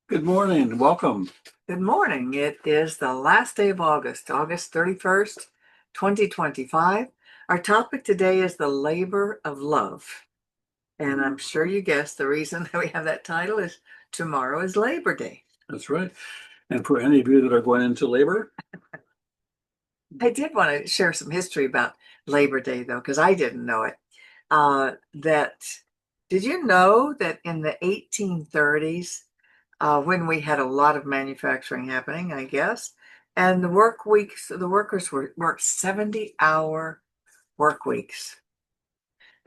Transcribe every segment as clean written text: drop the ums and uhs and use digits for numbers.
Good morning. Welcome. Good morning. It is the last day of August, August 31st, 2025. Our topic today is the labor of love. And I'm sure you guessed the reason that we have that title is tomorrow is Labor Day. That's right. And for any of you that are going into labor, I did want to share some history about Labor Day, though, because I didn't know it. That did you know that in the 1830s, when we had a lot of manufacturing happening, I guess, and the work weeks, the workers worked 70-hour work weeks.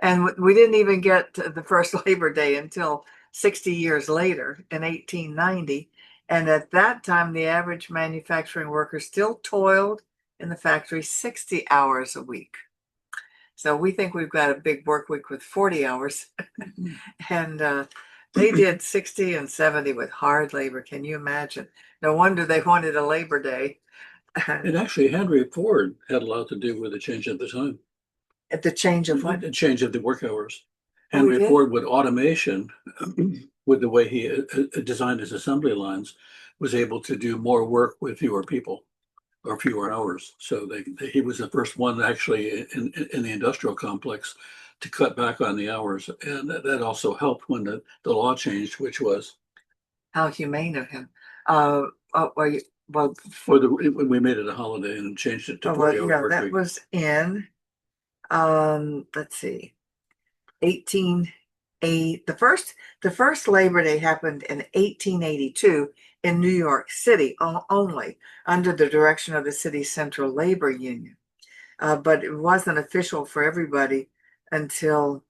And we didn't even get to the first Labor Day until 60 years later in 1890. And at that time, the average manufacturing worker still toiled in the factory 60 hours a week. So we think we've got a big work week with 40 hours. And they did 60 and 70 with hard labor. Can you imagine? No wonder they wanted a Labor Day. it actually Henry Ford had a lot to do with the change of the time, At the change of what? the change of the work hours. Oh, we Henry did? Ford, with automation, with the way he designed his assembly lines, was able to do more work with fewer people or fewer hours. So he was the first one actually in the industrial complex to cut back on the hours. And that also helped when the law changed, which was How humane of him. Uh, well, well, for when we made it a holiday and changed it to oh, well, 40 hour yeah, work that week. was in, let's see, 1880. The first Labor Day happened in 1882 in New York City only under the direction of the city's Central Labor Union. But it wasn't official for everybody until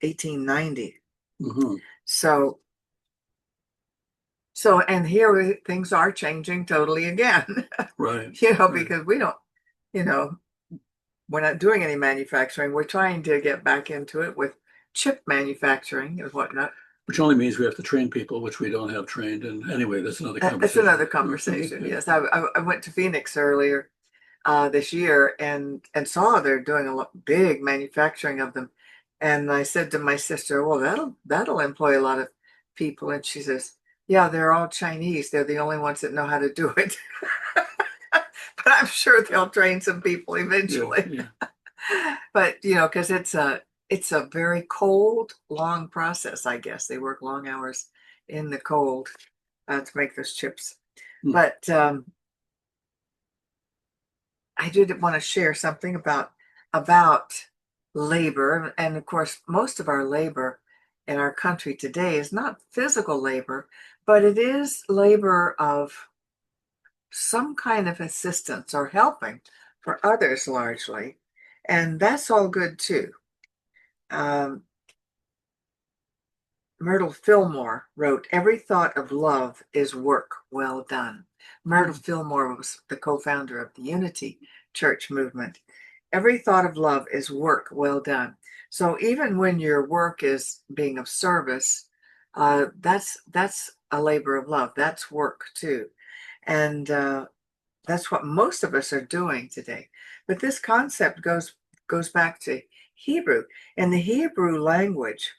1890. Hmm. So, and here things are changing totally again, Right, right. because we don't, you know, we're not doing any manufacturing. We're trying to get back into it with chip manufacturing and whatnot. Which only means we have to train people, which we don't have trained. And anyway, that's another It's conversation. another conversation. Yes, I went to Phoenix earlier this year and saw they're doing a big manufacturing of them. And I said to my sister, "Well, that'll employ a lot of people." And she says, "Yeah, they're all Chinese. They're the only ones that know how to do it." But I'm sure they'll train some people Yeah, eventually. yeah. But because it's a very cold, long process. I guess they work long hours in the cold to make those chips. Hmm. But I did want to share something about labor, and of course, most of our labor in our country today is not physical labor, but it is labor of some kind of assistance or helping for others largely, and that's all good too. Um, Myrtle Fillmore wrote, "Every thought of love is work well done." Myrtle Fillmore was the co-founder of the Unity Church movement. Every thought of love is work well done. So even when your work is being of service, that's a labor of love. That's work too, and that's what most of us are doing today. But this concept goes back to Hebrew. In the Hebrew language,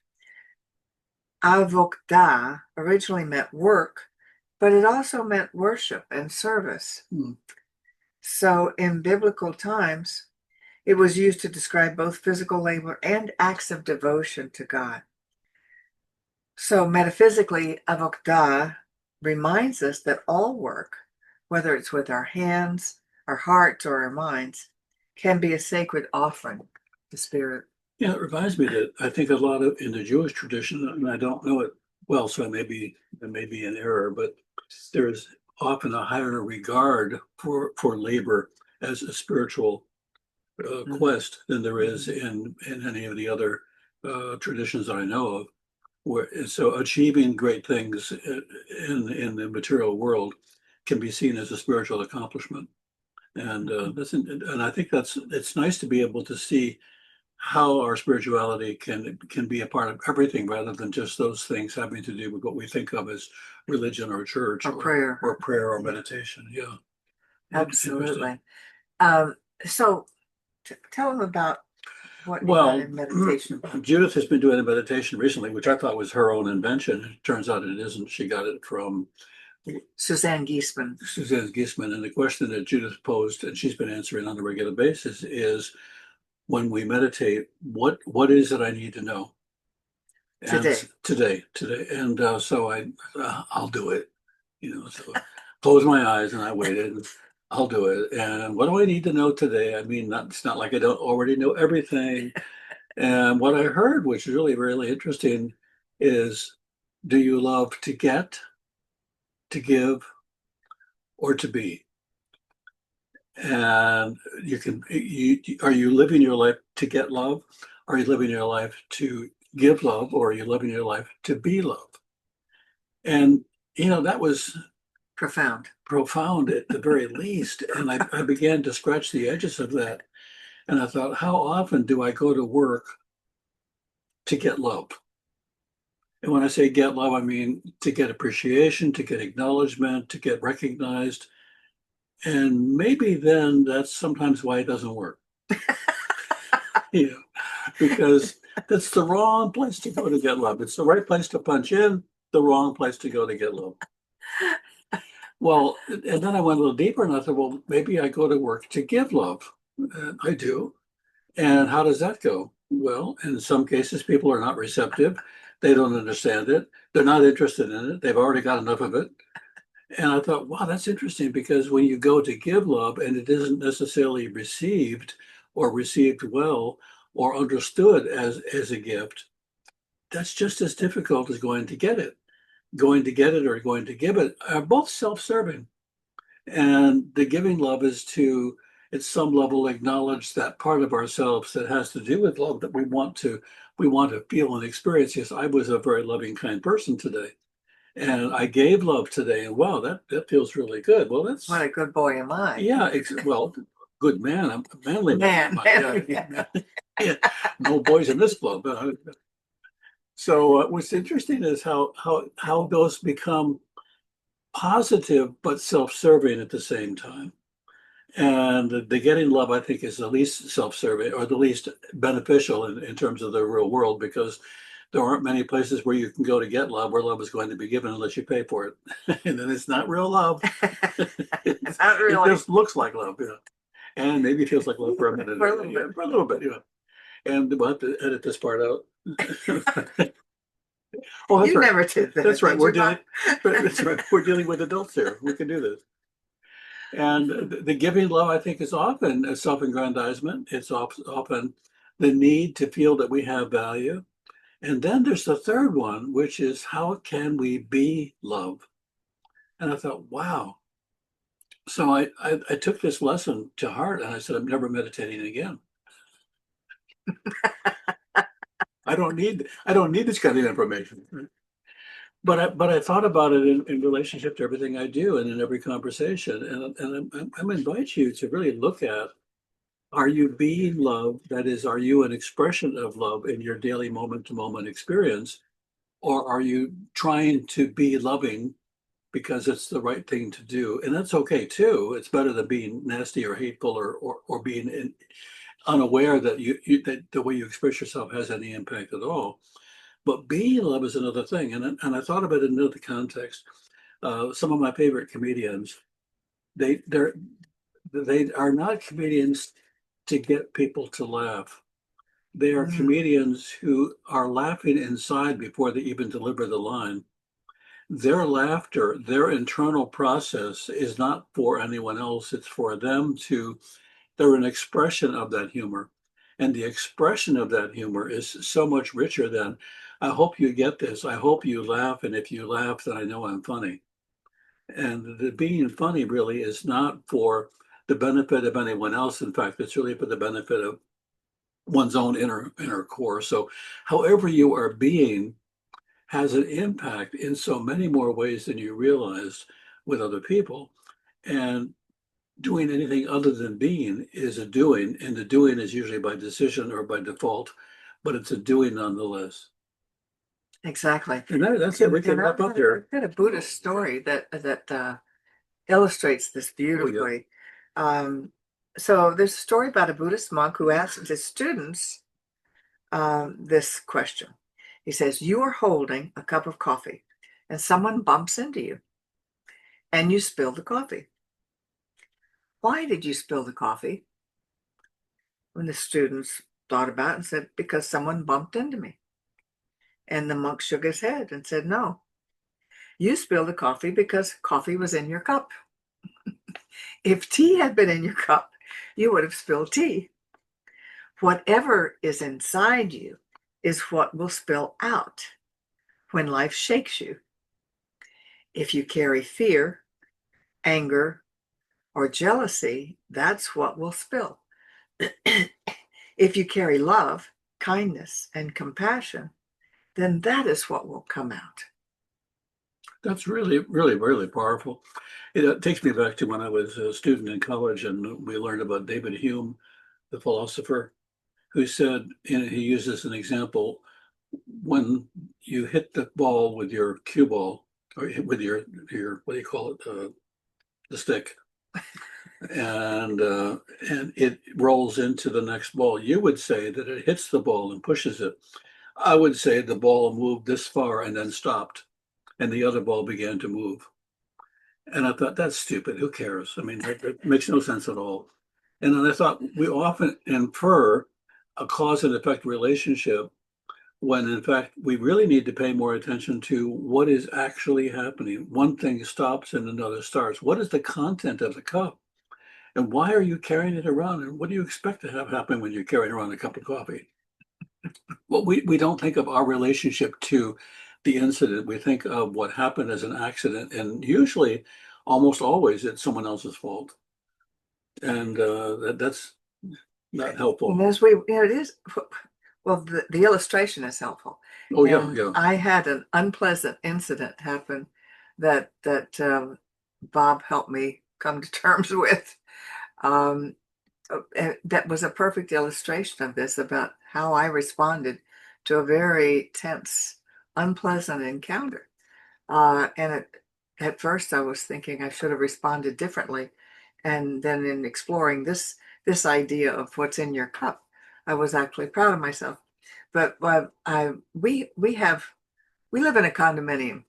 avodah originally meant work, but it also meant worship and service. Hmm. So in biblical times, it was used to describe both physical labor and acts of devotion to God. So metaphysically, avodah reminds us that all work, whether it's with our hands, our hearts, or our minds, can be a sacred offering to Spirit. Yeah, it reminds me that I think a lot of in the Jewish tradition, and I don't know it well, so there may be an error, but there is often a higher regard for labor as a spiritual Mhm. quest than there is in any of the other traditions that I know of. So achieving great things in the material world can be seen as a spiritual accomplishment, and Mhm. and I think it's nice to be able to see how our spirituality can be a part of everything rather than just those things having to do with what we think of as religion or church Or prayer. or prayer or Yeah, meditation. Yeah, interesting. absolutely. Um, so tell them about what you got Well, in meditation. Judith has been doing a meditation recently, which I thought was her own invention. It turns out it isn't. She got it from Suzanne Giesemam. Suzanne Giesemam, and the question that Judith posed, and she's been answering on a regular basis, is when we meditate, what is it I need to know? And Today. today, and so I'll do it. So close my eyes and I waited. And I'll do it. And what do I need to know today? I mean, it's not like I don't already know everything. And what I heard, which is really, really interesting, is do you love to get, to give, or to be? And are you living your life to get love? Are you living your life to give love, or are you living your life to be love? And that was Profound. profound at the very least. And I began to scratch the edges of that. And I thought, how often do I go to work to get love? And when I say get love, I mean to get appreciation, to get acknowledgement, to get recognized. And maybe then that's sometimes why it doesn't work. Yeah, because that's the wrong place to go to get love. It's the right place to punch in, the wrong place to go to get love. Well, and then I went a little deeper and I thought, well, maybe I go to work to give love. I do. And how does that go? Well, in some cases, people are not receptive. They don't understand it. They're not interested in it. They've already got enough of it. And I thought, wow, that's interesting because when you go to give love and it isn't necessarily received or received well or understood as a gift, that's just as difficult as going to get it. Going to get it or going to give it are both self-serving. And the giving love is to, at some level, acknowledge that part of ourselves that has to do with love that we want to feel and experience. Yes, I was a very loving, kind person today. And I gave love today, and wow, that feels really good. Well, What a good boy am I. yeah, well, good man. I'm a manly Man. Yeah, yeah. No boys in this club. So what's interesting is how those become positive but self-serving at the same time. And the getting love, I think, is the least self-serving or the least beneficial in terms of the real world because there aren't many places where you can go to get love where love is going to be given unless you pay for it. And then it's not real love. Not It really. just looks like love, and maybe feels like love for a minute. For a little bit. For a little bit, And we'll have to edit this part out. Oh, that's You right. never did that. That's right. did We're you, dealing. Bob? That's right. We're dealing with adults here. We can do this. And the giving love, I think, is often a self-aggrandizement. It's often the need to feel that we have value. And then there's the third one, which is how can we be love? And I thought, wow. So I took this lesson to heart and I said, I'm never meditating again. I don't need this kind of information. But I thought about it in relationship to everything I do and in every conversation. And I'm invite you to really look at, are you being love? That is, are you an expression of love in your daily moment to moment experience? Or are you trying to be loving because it's the right thing to do? And that's okay too. It's better than being nasty or hateful or being unaware that that the way you express yourself has any impact at all. But being love is another thing. And I thought about it in another context. Some of my favorite comedians, they they're they are not comedians to get people to laugh. They are Mm, comedians who are laughing inside before they even deliver the line. Their laughter, their internal process is not for anyone else. It's for them to, they're an expression of that humor. And the expression of that humor is so much richer than, I hope you get this. I hope you laugh. And if you laugh, then I know I'm funny. And the being funny really is not for the benefit of anyone else. In fact, it's really for the benefit of one's own inner core. So however you are being has an impact in so many more ways than you realize with other people. And doing anything other than being is a doing, and the doing is usually by decision or by default, but it's a doing nonetheless. exactly. And that's it. We can wrap up here. I've got a Buddhist story that illustrates this Oh, yeah. beautifully. So there's a story about a Buddhist monk who asked his students this question. He says, "You are holding a cup of coffee, and someone bumps into you. and you spilled the coffee. Why did you spill the coffee? When the students thought about it and said, because someone bumped into me. And the monk shook his head and said, no, you spilled the coffee because coffee was in your cup. If tea had been in your cup, you would have spilled tea. Whatever is inside you is what will spill out when life shakes you. If you carry fear, anger, or jealousy, that's what will spill. If you carry love, kindness, and compassion, then that is what will come out. That's really, really, really powerful. It takes me back to when I was a student in college and we learned about David Hume, the philosopher, who said, and he used this as an example, when you hit the ball with your cue ball, or with your what do you call it, the stick, and it rolls into the next ball, you would say that it hits the ball and pushes it. I would say the ball moved this far and then stopped, and the other ball began to move. And I thought, that's stupid. Who cares? I mean, it makes no sense at all. And then I thought, we often infer a cause and effect relationship when in fact we really need to pay more attention to what is actually happening. One thing stops and another starts. What is the content of the cup? And why are you carrying it around? And what do you expect to have happen when you're carrying around a cup of coffee? Well, we don't think of our relationship to the incident. We think of what happened as an accident, and usually, almost always, it's someone else's fault, and that's not helpful. And as we, it is, well, the illustration is helpful. Oh yeah, And yeah. I had an unpleasant incident happen that Bob helped me come to terms with. Um, that was a perfect illustration of this, about how I responded to a very tense, unpleasant encounter. And at first I was thinking I should have responded differently. And then in exploring this idea of what's in your cup, I was actually proud of myself. But we live in a condominium.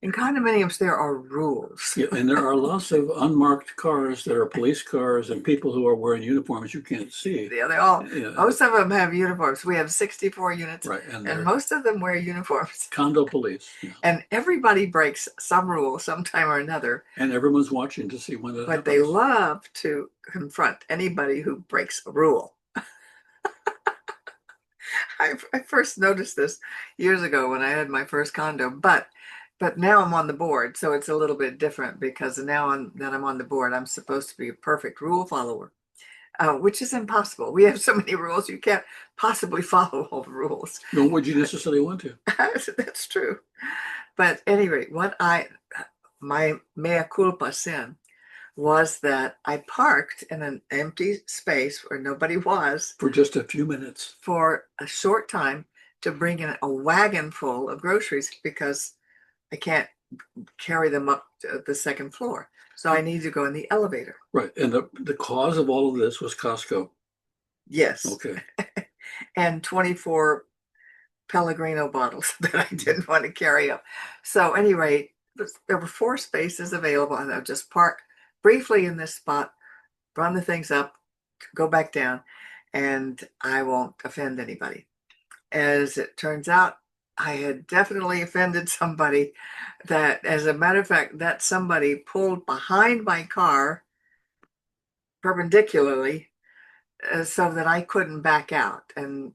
In condominiums, there are rules. Yeah, and there are lots of unmarked cars that are police cars and people who are wearing uniforms you can't see. Yeah, they all, Yeah, most of them have uniforms. We have 64 units, right, and and they're most of them wear uniforms. condo police. Yeah. And everybody breaks some rule sometime or another, And everyone's watching to see when that but they happens. love to confront anybody who breaks a rule. I first noticed this years ago when I had my first condo, but now I'm on the board, so it's a little bit different, because that I'm on the board, I'm supposed to be a perfect rule follower, which is impossible. We have so many rules, you can't possibly follow all the rules. Nor would you necessarily want to. That's true. But at any rate, my mea culpa sin was that I parked in an empty space where nobody was For just a few minutes. for a short time to bring in a wagon full of groceries, because I can't carry them up to the second floor. So I need to go in the elevator. Right. And the cause of all of this was Costco. Yes. Okay. And 24 Pellegrino bottles that I didn't want to carry up. So anyway, there were 4 spaces available, and I'll just park briefly in this spot, run the things up, go back down, and I won't offend anybody. As it turns out, I had definitely offended somebody. That, as a matter of fact, that somebody pulled behind my car perpendicularly, so that I couldn't back out, and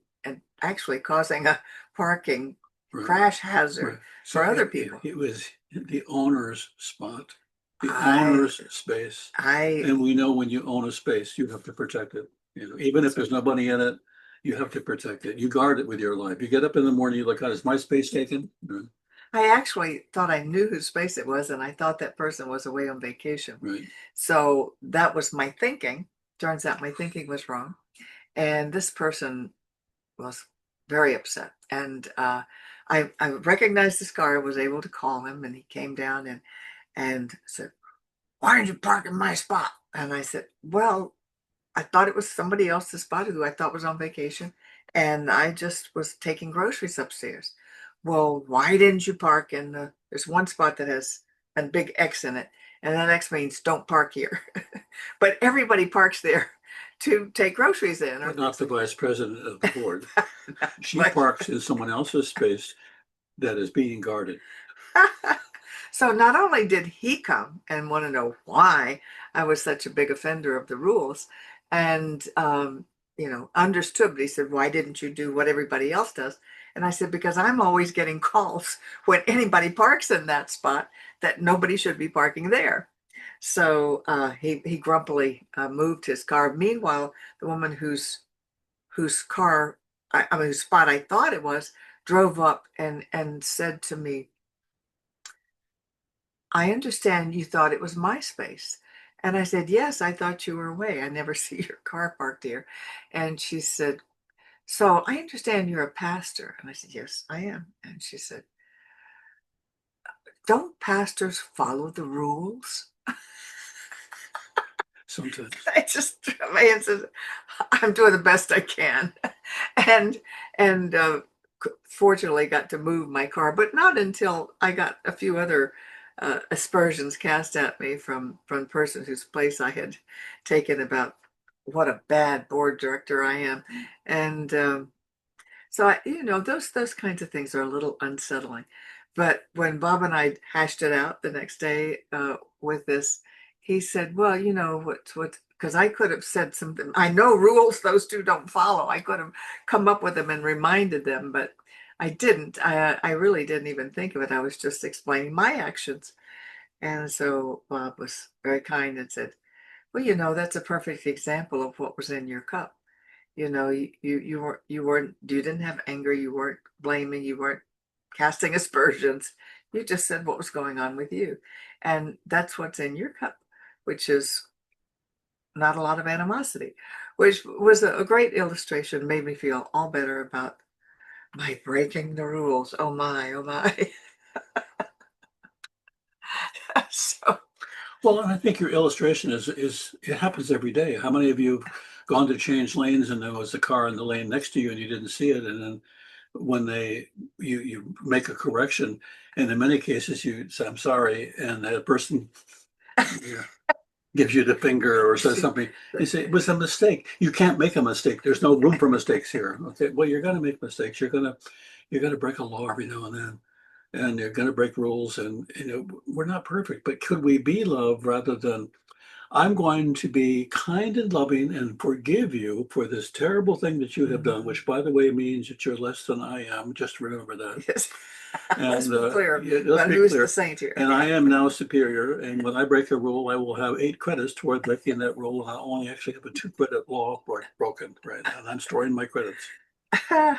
actually causing a parking Right. crash hazard Right. for So other people. it was the owner's spot, the I owner's space. I And we know when you own a space, you have to protect it. You know, even if there's nobody in it, you have to protect it. You guard it with your life. You get up in the morning, you look out, is my space taken? Right. I actually thought I knew whose space it was, and I thought that person was away on vacation. Right. So that was my thinking. Turns out my thinking was wrong. And this person was very upset. And I recognized this car, was able to call him, and he came down and said, "Why did you park in my spot?" And I said, "Well, I thought it was somebody else's spot who I thought was on vacation, and I just was taking groceries upstairs." "Well, why didn't you park in there's one spot that has a big X in it, and that X means don't park here. But everybody parks there to take groceries in, or But not the vice president of the board. She like parks in someone else's space that is being guarded. so not only did he come and want to know why I was such a big offender of the rules, and understood, but he said, "Why didn't you do what everybody else does?" And I said, "Because I'm always getting calls when anybody parks in that spot that nobody should be parking there." So he grumpily moved his car. Meanwhile, the woman whose car, I mean, whose spot I thought it was, drove up and said to me, "I understand you thought it was my space." And I said, "Yes, I thought you were away. I never see your car parked here." And she said, "So I understand you're a pastor." And I said, "Yes, I am." And she said, "Don't pastors follow the rules?" Sometimes. I just, my answer is, "I'm doing the best I can." And, and fortunately got to move my car, but not until I got a few other aspersions cast at me from the person whose place I had taken about what a bad board director I am. And so those kinds of things are a little unsettling. But when Bob and I hashed it out the next day with this, he said, "Well, what?" Because I could have said something. I know rules those two don't follow. I could have come up with them and reminded them, but I didn't. I really didn't even think of it. I was just explaining my actions. And so Bob was very kind and said, "Well, that's a perfect example of what was in your cup. You didn't have anger, you weren't blaming, you weren't casting aspersions. You just said what was going on with you. And that's what's in your cup, which is not a lot of animosity," which was a great illustration, made me feel all better about my breaking the rules. Oh my, oh my. So Well, and I think your illustration is it happens every day. How many of you have gone to change lanes and there was a car in the lane next to you and you didn't see it, and then when you make a correction, and in many cases you say I'm sorry, and that person, yeah, gives you the finger or says something, you say it was a mistake. You can't make a mistake. There's no room for mistakes here. Okay, well, you're going to make mistakes. You're going to break a law every now and then, and you're going to break rules. And we're not perfect, but could we be love rather than I'm going to be kind and loving and forgive you for this terrible thing that you have done, which, by the way, means that you're less than I am. Just remember that. yes. Let's And be clear yeah, let's about be who's the clear. saint here. And I am now superior. And when I break a rule, I will have 8 credits toward breaking that rule. And I only actually have a 2 credit law broken, right? And I'm storing my credits. And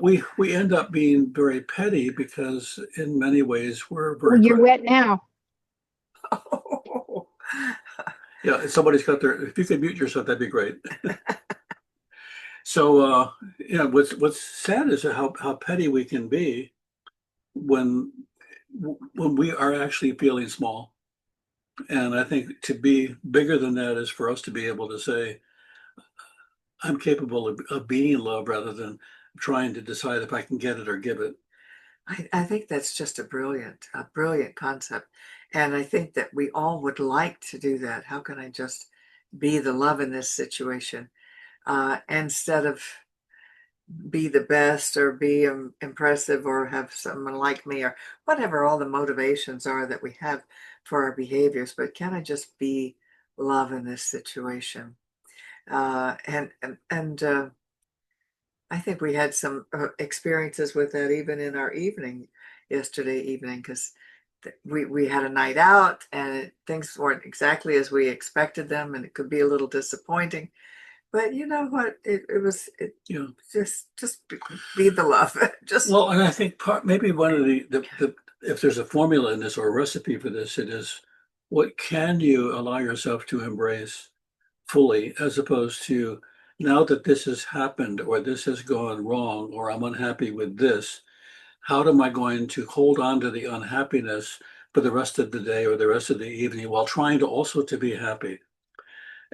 we end up being very petty because in many ways we're Oh, very you're wet now. Oh. yeah. If somebody's got their if you could mute yourself, that'd be great. So what's sad is how petty we can be when when we are actually feeling small. And I think to be bigger than that is for us to be able to say, I'm capable of being love rather than trying to decide if I can get it or give it. I think that's just a brilliant concept. And I think that we all would like to do that. How can I just be the love in this situation instead of be the best or be impressive or have someone like me or whatever all the motivations are that we have for our behaviors? But can I just be love in this situation? And I think we had some experiences with that even in our evening yesterday evening, because we had a night out and things weren't exactly as we expected them, and it could be a little disappointing. But you know what? It was Yeah. just be the love. Just Well, and I think maybe one of the if there's a formula in this or a recipe for this, it is what can you allow yourself to embrace fully, as opposed to now that this has happened or this has gone wrong or I'm unhappy with this, how am I going to hold on to the unhappiness for the rest of the day or the rest of the evening while trying to also to be happy?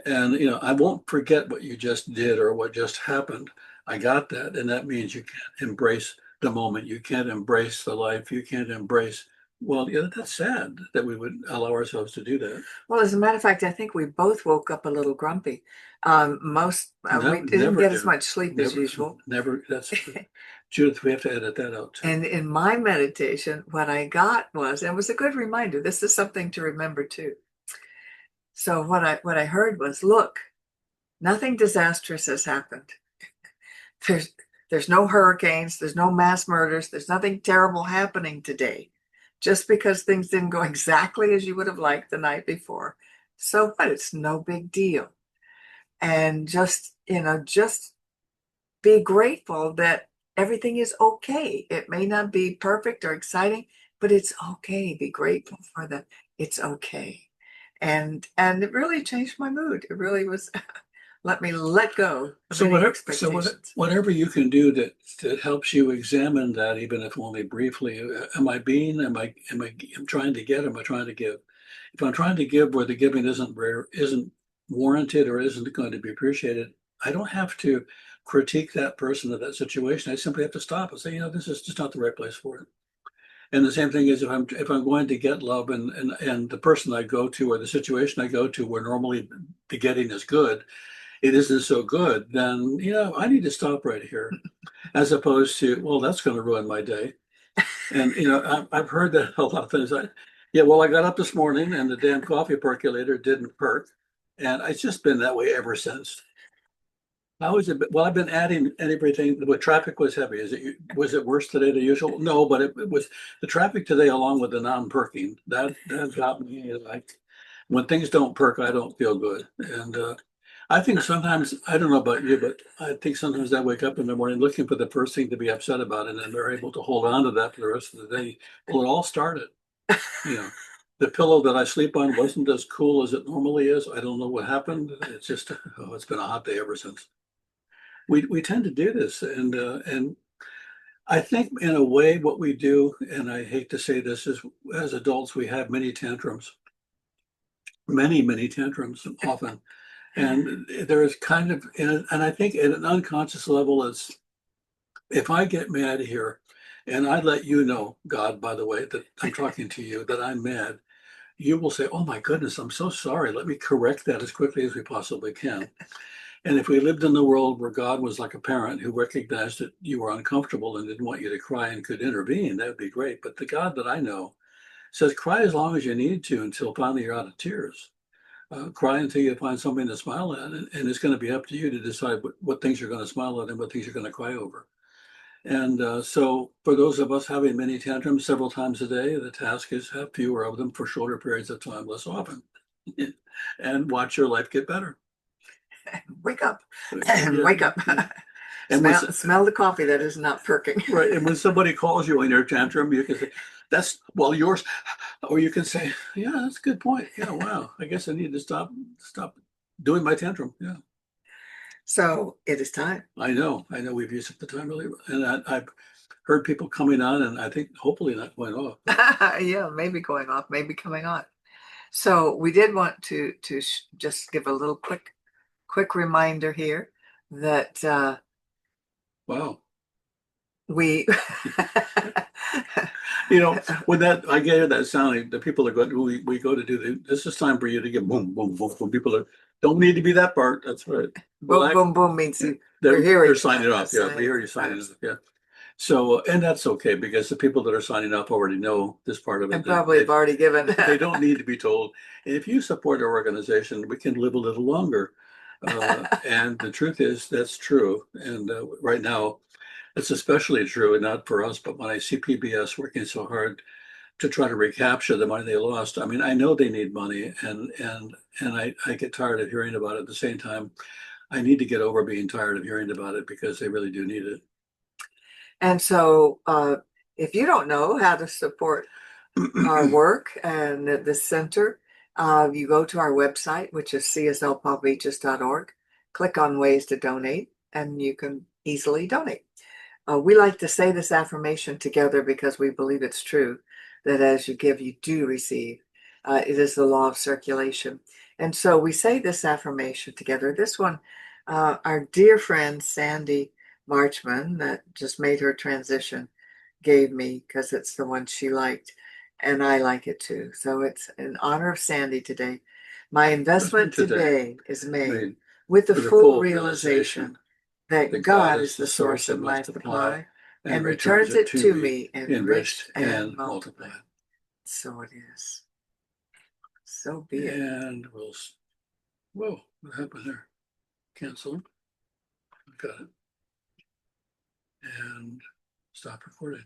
And I won't forget what you just did or what just happened. I got that. And that means you can't embrace the moment. You can't embrace the life. You can't embrace Well, yeah, that's sad that we would allow ourselves to do that. Well, as a matter of fact, I think we both woke up a little grumpy. We No, didn't never get as do. much sleep as Never, usual. never. That's Judith. We have to edit that out too. And in my meditation, what I got was, and it was a good reminder, this is something to remember too. So what I heard was, look, nothing disastrous has happened. There's there's no hurricanes, there's no mass murders, there's nothing terrible happening today. Just because things didn't go exactly as you would have liked the night before. So what? It's no big deal. And just be grateful that everything is okay. It may not be perfect or exciting, but it's okay. Be grateful for that. It's okay. And it really changed my mood. It really was let me let go of So any whatever, expectations. whatever you can do that helps you examine that, even if only briefly. Am I being? Am I trying to get? Am I trying to give? If I'm trying to give where the giving isn't rare, isn't warranted, or isn't going to be appreciated, I don't have to critique that person or that situation. I simply have to stop and say, this is just not the right place for it. And the same thing is if I'm going to get love, and the person I go to or the situation I go to where normally the getting is good, it isn't so good, then I need to stop right here, as opposed to, well, that's going to ruin my day. And I've heard that a lot of things. Yeah, well, I got up this morning and the damn coffee percolator didn't perk, and it's just been that way ever since. How is it? Well, I've been adding everything. The traffic was heavy. Was it worse today than usual? No, but it was the traffic today, along with the non-perking. That got me. Like when things don't perk, I don't feel good. And I think sometimes, I don't know about you, but I think sometimes I wake up in the morning looking for the first thing to be upset about, and then they're able to hold on to that for the rest of the day. Well, it all started. You know, the pillow that I sleep on wasn't as cool as it normally is. I don't know what happened. It's just, oh, it's been a hot day ever since. We tend to do this, and I think in a way what we do, and I hate to say this, is as adults we have many tantrums, many tantrums often, and there is kind of, and I think at an unconscious level, it's if I get mad here, and I let you know, God, by the way, that I'm talking to you, that I'm mad, you will say, "Oh my goodness, I'm so sorry. Let me correct that as quickly as we possibly can." And if we lived in the world where God was like a parent who recognized that you were uncomfortable and didn't want you to cry and could intervene, that would be great. But the God that I know says, cry as long as you need to until finally you're out of tears. Cry until you find something to smile at. And it's going to be up to you to decide what things you're going to smile at and what things you're going to cry over. And so, for those of us having many tantrums several times a day, the task is have fewer of them for shorter periods of time, less often, and watch your life get better. Wake up. Yeah. Wake up. And when, Smell the coffee that is not perking. right, and when somebody calls you in your tantrum, you can say, "That's well yours," or you can say, "Yeah, that's a good point. Yeah, wow. I guess I need to stop doing my tantrum." Yeah, So it is time. I know. We've used up the time really, and I've heard people coming on, and I think hopefully not going off. Yeah, maybe going off, maybe coming on. So we did want to just give a little quick reminder here that Wow. we When that I get that sound, the people are going, we go to do this is time for you to get boom, boom, boom, boom. People are don't need to be that part. That's right. boom, Relax. boom, boom means we're They're hearing signing off. Yeah, we hear you signing off. Yeah. So, and that's okay because the people that are signing up already know this part of it. and probably have already given. They don't need to be told. And if you support our organization, we can live a little longer. And the truth is, that's true. And right now, it's especially true, and not for us, but when I see PBS working so hard to try to recapture the money they lost, I mean, I know they need money, and I get tired of hearing about it. At the same time, I need to get over being tired of hearing about it because they really do need it. And so if you don't know how to support our work and the center, you go to our website, which is cslpalmbeaches.org, click on ways to donate, and you can easily donate. We like to say this affirmation together because we believe it's true that as you give, you do receive. It is the law of circulation. And so we say this affirmation together. This one, our dear friend Sandy Marchman, that just made her transition, gave me because it's the one she liked. And I like it too. So it's in honor of Sandy today. My investment today is made Made with the with a full full realization that that God is the source of my supply and returns it to me enriched and multiplied. So it is. So be it. And whoa, what happened there? Cancel. Got it. And stop recording.